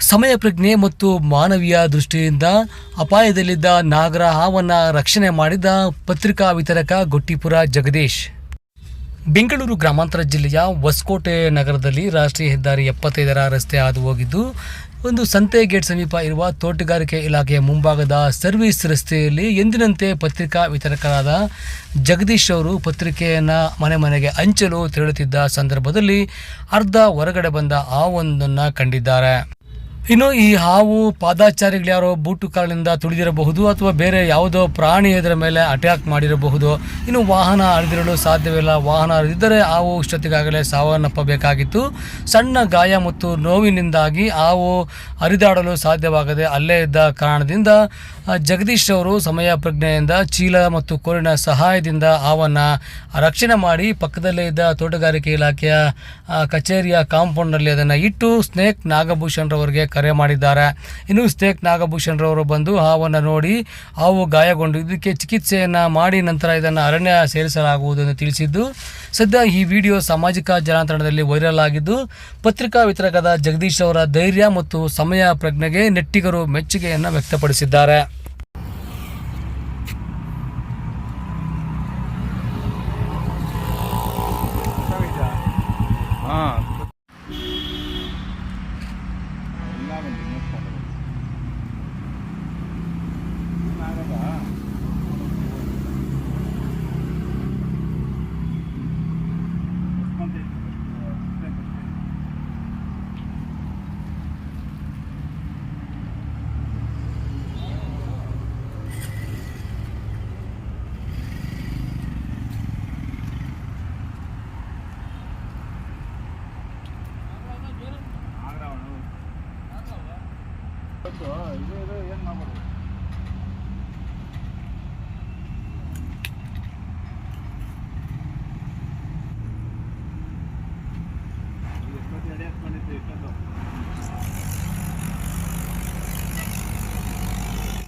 ಸಮಯ ಪ್ರಜ್ಞೆ ಮತ್ತು ಮಾನವೀಯ ದೃಷ್ಟಿಯಿಂದ ಅಪಾಯದಲ್ಲಿದ್ದ ನಾಗರ ಹಾವನ್ನು ರಕ್ಷಣೆ ಮಾಡಿದ ಪತ್ರಿಕಾ ವಿತರಕ ಗೊಟ್ಟಿಪುರ ಜಗದೀಶ್. ಬೆಂಗಳೂರು ಗ್ರಾಮಾಂತರ ಜಿಲ್ಲೆಯ ಹೊಸಕೋಟೆ ನಗರದಲ್ಲಿ ರಾಷ್ಟ್ರೀಯ ಹೆದ್ದಾರಿ 75ರ ರಸ್ತೆ ಹಾದು ಹೋಗಿದ್ದು, ಒಂದು ಸಂತೆ ಗೇಟ್ ಸಮೀಪ ಇರುವ ತೋಟಗಾರಿಕೆ ಇಲಾಖೆಯ ಮುಂಭಾಗದ ಸರ್ವಿಸ್ ರಸ್ತೆಯಲ್ಲಿ ಎಂದಿನಂತೆ ಪತ್ರಿಕಾ ವಿತರಕರಾದ ಜಗದೀಶ್ ಅವರು ಪತ್ರಿಕೆಯನ್ನು ಮನೆ ಮನೆಗೆ ಹಂಚಲು ತೆರಳುತ್ತಿದ್ದ ಸಂದರ್ಭದಲ್ಲಿ ಅರ್ಧ ಹೊರಗಡೆ ಬಂದ ಹಾವೊಂದನ್ನು ಕಂಡಿದ್ದಾರೆ. ಇನ್ನು ಈ ಹಾವು ಪಾದಾಚಾರಿಗಳ್ಯಾರೋ ಬೂಟು ಕಾಲಿನಿಂದ ತುಳಿದಿರಬಹುದು ಅಥವಾ ಬೇರೆ ಯಾವುದೋ ಪ್ರಾಣಿ ಇದರ ಮೇಲೆ ಅಟ್ಯಾಕ್ ಮಾಡಿರಬಹುದು. ಇನ್ನು ವಾಹನ ಹರಿದಿರಲು ಸಾಧ್ಯವಿಲ್ಲ. ವಾಹನ ಹರಿದಿದ್ದರೆ ಹಾವು ಇಷ್ಟೊತ್ತಿಗಾಗಲೇ ಸಾವನ್ನಪ್ಪಬೇಕಾಗಿತ್ತು. ಸಣ್ಣ ಗಾಯ ಮತ್ತು ನೋವಿನಿಂದಾಗಿ ಹಾವು ಹರಿದಾಡಲು ಸಾಧ್ಯವಾಗದೆ ಅಲ್ಲೇ ಇದ್ದ ಕಾರಣದಿಂದ ಜಗದೀಶ್ ಅವರು ಸಮಯ ಪ್ರಜ್ಞೆಯಿಂದ ಚೀಲ ಮತ್ತು ಕೋಲಿನ ಸಹಾಯದಿಂದ ಹಾವನ್ನು ರಕ್ಷಣೆ ಮಾಡಿ ಪಕ್ಕದಲ್ಲೇ ಇದ್ದ ತೋಟಗಾರಿಕೆ ಇಲಾಖೆಯ ಕಚೇರಿಯ ಕಾಂಪೌಂಡ್ನಲ್ಲಿ ಅದನ್ನು ಇಟ್ಟು ಸ್ನೇಕ್ ನಾಗಭೂಷಣ್ ರವರಿಗೆ ಕರೆ ಮಾಡಿದ್ದಾರೆ. ಇನ್ನು ಸ್ನೇಕ್ ನಾಗಭೂಷಣ್ ರವರು ಬಂದು ಹಾವನ್ನು ನೋಡಿ ಹಾವು ಗಾಯಗೊಂಡು ಇದಕ್ಕೆ ಚಿಕಿತ್ಸೆಯನ್ನು ಮಾಡಿ ನಂತರ ಇದನ್ನು ಅರಣ್ಯ ಸೇರಿಸಲಾಗುವುದು ಎಂದು ತಿಳಿಸಿದ್ದು, ಸದ್ಯ ಈ ವಿಡಿಯೋ ಸಾಮಾಜಿಕ ಜಾಲತಾಣದಲ್ಲಿ ವೈರಲ್ ಆಗಿದ್ದು, ಪತ್ರಿಕಾ ವಿತರಕದ ಜಗದೀಶ್ ಅವರ ಧೈರ್ಯ ಮತ್ತು ಸಮಯ ಪ್ರಜ್ಞೆಗೆ ನೆಟ್ಟಿಗರು ಮೆಚ್ಚುಗೆಯನ್ನು ವ್ಯಕ್ತಪಡಿಸಿದ್ದಾರೆ. ಇದು ಏನು ಮಾಡ್ಬೋದು.